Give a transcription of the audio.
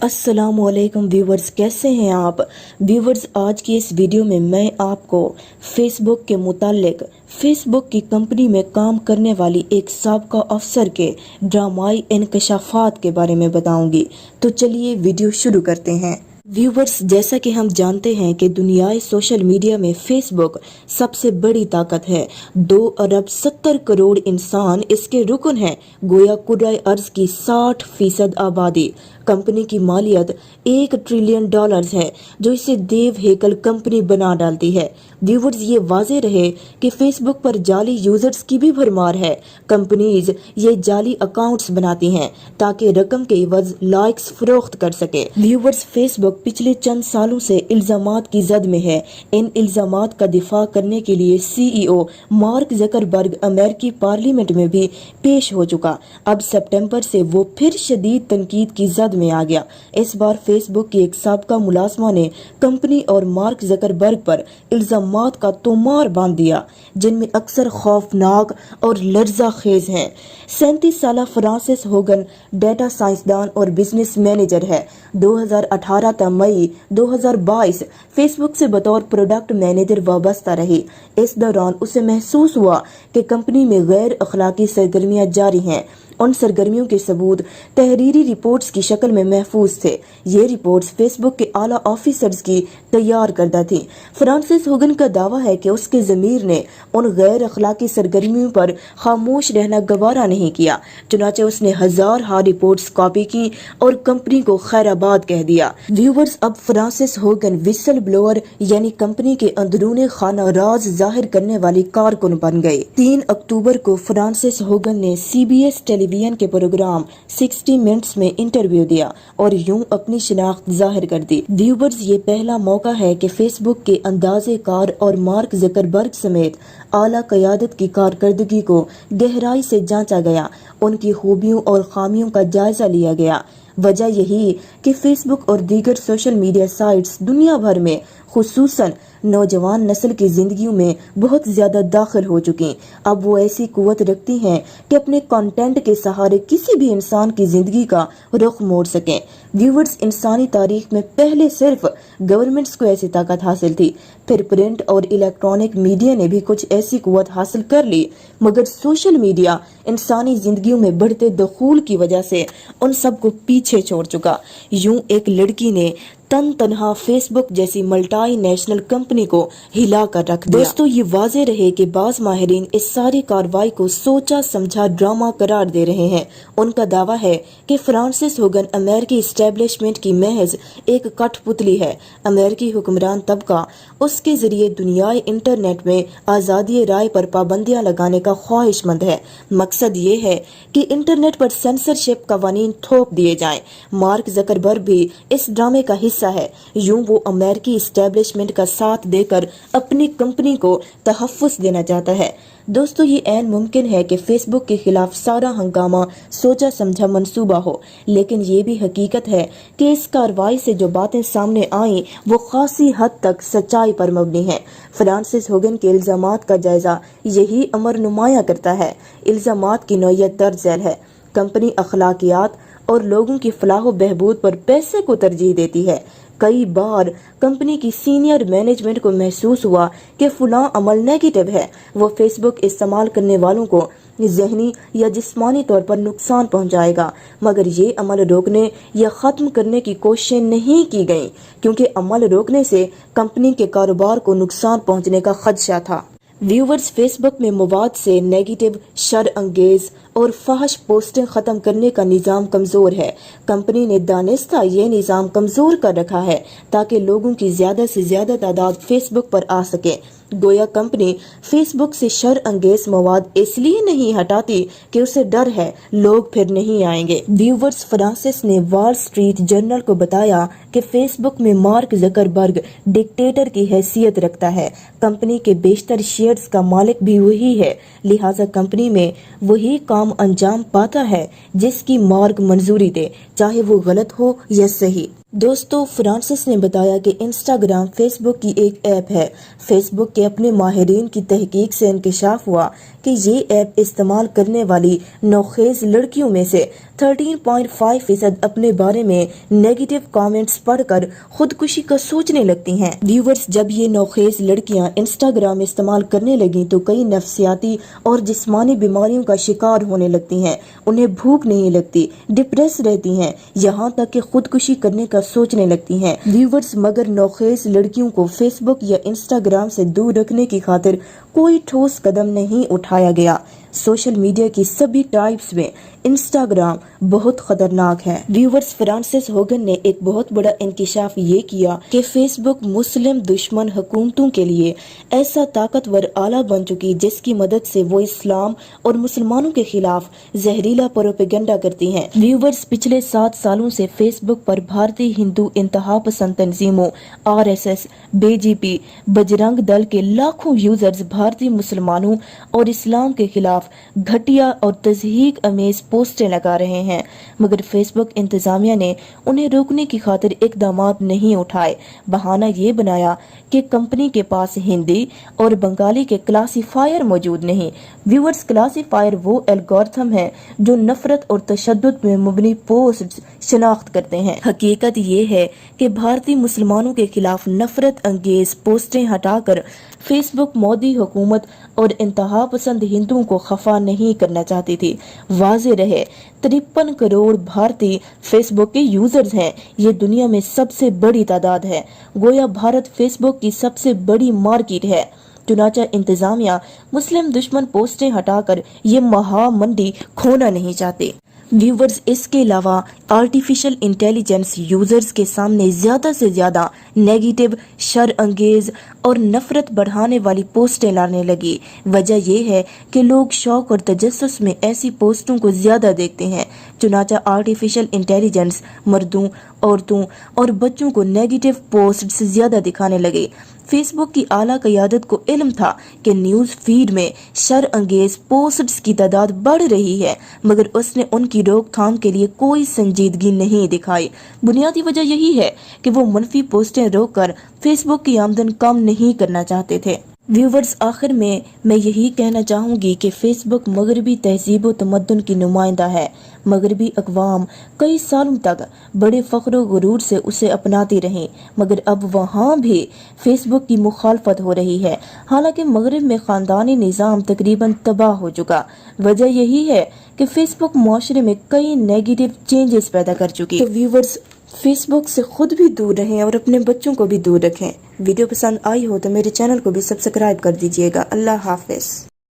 अस्सलामुअलैकुम व्यूवर्स, कैसे हैं आप व्यूवर्स। आज की इस वीडियो में मैं आपको फेसबुक के मुतालिक फेसबुक की कंपनी में काम करने वाली एक साबका अफसर के ड्रामाई इंकशाफात के बारे में बताऊंगी। तो चलिए वीडियो शुरू करते हैं। व्यूवर्स, जैसा कि हम जानते हैं कि दुनियाई सोशल मीडिया में फेसबुक सबसे बड़ी ताकत है। 2 अरब 70 करोड़ इंसान इसके रुकन हैं। गोया कुर्राए अर्ज की 60% आबादी। कंपनी की मालियत $1 ट्रिलियन है, जो इसे देव हेकल कंपनी बना डालती है। व्यूवर्स, ये वाजे रहे कि फेसबुक पर जाली यूजर्स की भी भरमार है। कंपनीज ये जाली अकाउंट्स बनाती हैं ताकि रकम के एवज लाइक्स फरोख्त कर सके। व्यूवर्स, फेसबुक पिछले चंद सालों से इल्जामात की जद में है। इन इल्जामात का दिफा करने के लिए CEO मार्क ज़करबर्ग अमेरिकी पार्लियामेंट में भी पेश हो चुका। अब सितंबर से वो फिर शदीद तनकीद की जद में आ गया। इस बार फेसबुक की एक साबका मुलाजमा ने कंपनी और मार्क ज़करबर्ग पर इल्जामात का तोमार बांध दिया, जिनमें अक्सर खौफनाक और लर्जा खेज हैं। 37 साल फ्रांसिस होगन डेटा साइंसदान और बिजनेस मैनेजर है। 2018 तक मई 2022 फेसबुक से बतौर प्रोडक्ट मैनेजर वाबस्ता रही। इस दौरान उसे महसूस हुआ कि कंपनी में गैर अखलाकी सरगर्मियां जारी हैं। उन सरगर्मियों के सबूत तहरीरी रिपोर्ट्स की शक्ल में महफूज थे। ये रिपोर्ट्स फेसबुक के आला ऑफिसर्स की तैयार करदा थी। फ्रांसिस होगन का दावा है कि उसके ज़मीर ने उन गैर अखलाकी सरगर्मियों पर खामोश रहना गवारा नहीं किया, चुनाचे उसने हजार रिपोर्ट्स कॉपी की और कंपनी को खैराबाद कह दिया। व्यूवर्स, अब फ्रांसिस होगन विसल ब्लोअर यानी कंपनी के अंदरूनी खाना राज जाहिर करने वाली कारकुन बन गए। 3 अक्टूबर को फ्रांसिस होगन ने CBS टेलीविजन के प्रोग्राम 60 मिनट्स में इंटरव्यू दिया और यूं अपनी शिनाख्त जाहिर कर दी। व्यूवर्स, ये पहला मौका है कि फेसबुक के अंदाजे कार और मार्क ज़करबर्ग समेत आला क़यादत की कारकर्दगी को गहराई से जांचा गया, उनकी खूबियों और खामियों का जायजा लिया गया। वजह यही कि फेसबुक और दीगर सोशल मीडिया साइट्स दुनिया भर में खुसूसन नौजवान नस्ल की जिंदगियों में बहुत ज्यादा दाखिल हो चुकी। अब वो ऐसी कुव्वत रखती हैं कि अपने कंटेंट के सहारे किसी भी इंसान की जिंदगी का रुख मोड़ सकें। व्यूवर्स, इंसानी तारीख में पहले सिर्फ गवर्नमेंट्स को ऐसी ताकत हासिल थी, फिर प्रिंट और इलेक्ट्रॉनिक मीडिया ने भी कुछ ऐसी कुव्वत हासिल कर ली, मगर सोशल मीडिया इंसानी जिंदगियों में बढ़ते दखूल की वजह से उन सबको पीछे छोड़ चुका। यूं एक लड़की ने तनहा फेसबुक जैसी मल्टी नेशनल कंपनी को हिला कर रख दिया। दोस्तों, ये वाजे रहे कि बाज माहिरीन इस सारी कार्रवाई को सोचा समझा ड्रामा करार दे रहे हैं। उनका दावा है कि फ्रांसिस होगन अमेरिकी एस्टेब्लिशमेंट की महज एक कठपुतली है। अमेरिकी हुक्मरान तबका उसके जरिए दुनियाई इंटरनेट में आज़ादी राय पर पाबंदियां लगाने का ख्वाहिशमंद है। मकसद ये है कि इंटरनेट पर सेंसरशिप कवानीन थोप दिए जाएं। मार्क ज़करबर्ग भी इस ड्रामे का हिस्सा है। यूं वो अमेरिकी एस्टेब्लिशमेंट का साथ देकर अपनी कंपनी को तहफ्फुज़ देना चाहता है। दोस्तों, ये ऐन मुमकिन है कि फेसबुक के खिलाफ सारा हंगामा सोचा समझा मंसूबा हो, लेकिन ये भी हकीकत है कि इस कार्रवाई से जो बातें सामने आई वो खासी हद तक सच्चाई पर मबनी है। फ्रांसिस होगन के इल्जामात का जायजा यही अमर नुमाया करता है। इल्जामात की नौयत दर्ज झैल है। कंपनी अखलाकियात और लोगों की फलाह बहबूद पर पैसे को तरजीह देती है। कई बार कंपनी की सीनियर मैनेजमेंट को महसूस हुआ कि फलां अमल नेगेटिव है, वो फेसबुक इस्तेमाल करने वालों को ज़हनी या जिस्मानी तौर पर नुकसान पहुंचाएगा, मगर ये अमल रोकने या ख़त्म करने की कोशिशें नहीं की गईं, क्योंकि अमल रोकने से कंपनी के कारोबार को नुकसान पहुंचने का खदशा था। व्यूवर्स, फेसबुक में मवाद से नेगेटिव, शर अंगेज और फहश पोस्टें खत्म करने का निज़ाम कमजोर है। कंपनी ने दानिस्ता ये निज़ाम कमजोर कर रखा है ताकि लोगों की ज्यादा से ज्यादा तादाद फेसबुक पर आ सके। गोया कंपनी फेसबुक से शर अंगेज मवाद इसलिए नहीं हटाती कि उसे डर है लोग फिर नहीं आएंगे। व्यूवर्स, फ्रांसिस ने वॉल स्ट्रीट जर्नल को बताया कि फेसबुक में मार्क ज़करबर्ग डिक्टेटर की हैसियत रखता है। कंपनी के बेशतर शेयर्स का मालिक भी वही है, लिहाजा कंपनी में वही काम अंजाम पाता है जिसकी मार्क मंजूरी दे, चाहे वो गलत हो या सही। दोस्तों, फ्रांसिस ने बताया कि इंस्टाग्राम फेसबुक की एक ऐप है। फेसबुक के अपने माहिरीन की तहकीक से इंकशाफ हुआ کہ یہ ایپ استعمال کرنے والی نوخیز لڑکیوں میں سے 13.5% اپنے بارے میں نیگیٹو کامنٹس پڑھ کر خودکشی کا سوچنے لگتی ہیں۔ ویورز، جب یہ نوخیز لڑکیاں انسٹاگرام استعمال کرنے لگیں تو کئی نفسیاتی اور جسمانی بیماریوں کا شکار ہونے لگتی ہیں۔ انہیں بھوک نہیں لگتی، ڈپریس رہتی ہیں، یہاں تک کہ خودکشی کرنے کا سوچنے لگتی ہیں۔ ویورز، مگر نوخیز لڑکیوں کو فیس بک یا انسٹاگرام سے دور رکھنے کی خاطر کوئی ٹھوس قدم نہیں اٹھایا گیا۔ سوشل میڈیا کی سبھی ٹائپس میں انسٹاگرام بہت خطرناک ہے۔ ویورز، فرانسس ہوگن نے ایک بہت بڑا انکشاف یہ کیا کہ فیس بک مسلم دشمن حکومتوں کے لیے ایسا طاقتور آلہ بن چکی جس کی مدد سے وہ اسلام اور مسلمانوں کے خلاف زہریلا پروپیگنڈا کرتی ہیں۔ ویورز، پچھلے 7 سالوں سے فیس بک پر بھارتی ہندو انتہا پسند تنظیموں RSS، BJP، بجرنگ دل کے لاکھوں یوزرز بھارتی مسلمانوں اور اسلام کے خلاف گھٹیا اور تضحیک امیز پوسٹیں لگا رہے ہیں، مگر فیس بک انتظامیہ نے انہیں روکنے کی خاطر اقدامات نہیں اٹھائے۔ بہانہ یہ بنایا کہ کمپنی کے پاس ہندی اور بنگالی کے کلاسیفائر موجود نہیں۔ ویورز، کلاسیفائر وہ الگورتھم ہے جو نفرت اور تشدد میں مبنی پوسٹ شناخت کرتے ہیں۔ حقیقت یہ ہے کہ بھارتی مسلمانوں کے خلاف نفرت انگیز پوسٹیں ہٹا کر فیس بک مودی حکومت اور انتہا پسند ہندوؤں کو خفا نہیں کرنا چاہتی تھی۔ واضح رہے، 53 کروڑ بھارتی فیس بک کے یوزرز ہیں۔ یہ دنیا میں سب سے بڑی تعداد ہے۔ گویا بھارت فیس بک کی سب سے بڑی مارکیٹ ہے۔ چنانچہ انتظامیہ مسلم دشمن پوسٹیں ہٹا کر یہ مہا منڈی کھونا نہیں چاہتے۔ ویورز، اس کے علاوہ آرٹیفیشل انٹیلیجنس یوزرز کے سامنے زیادہ سے زیادہ نیگیٹو، شر انگیز اور نفرت بڑھانے والی پوسٹیں لانے لگی۔ وجہ یہ ہے کہ لوگ شوق اور تجسس میں ایسی پوسٹوں کو زیادہ دیکھتے ہیں، چنانچہ آرٹیفیشل انٹیلیجنس مردوں، عورتوں اور بچوں کو نیگیٹو پوسٹس زیادہ دکھانے لگے۔ فیس بک کی اعلیٰ قیادت کو علم تھا کہ نیوز فیڈ میں شر انگیز پوسٹس کی تعداد بڑھ رہی ہے، مگر اس نے ان کی روک تھام کے لیے کوئی سنجیدگی نہیں دکھائی۔ بنیادی وجہ یہی ہے کہ وہ منفی پوسٹیں روک کر فیس بک کی آمدن کم نہیں کرنا چاہتے تھے۔ ویورز، آخر میں یہی کہنا چاہوں گی کہ فیس بک مغربی تہذیب و تمدن کی نمائندہ ہے۔ مغربی اقوام کئی سالوں تک بڑے فخر و غرور سے اسے اپناتی رہیں، مگر اب وہاں بھی فیس بک کی مخالفت ہو رہی ہے، حالانکہ مغرب میں خاندانی نظام تقریباً تباہ ہو چکا۔ وجہ یہی ہے کہ فیس بک معاشرے میں کئی نیگیٹو چینجز پیدا کر چکی۔ تو ویورز، فیس بک سے خود بھی دور رہیں اور اپنے بچوں کو بھی دور رکھیں۔ ویڈیو پسند آئی ہو تو میرے چینل کو بھی سبسکرائب کر دیجیے گا۔ اللہ حافظ۔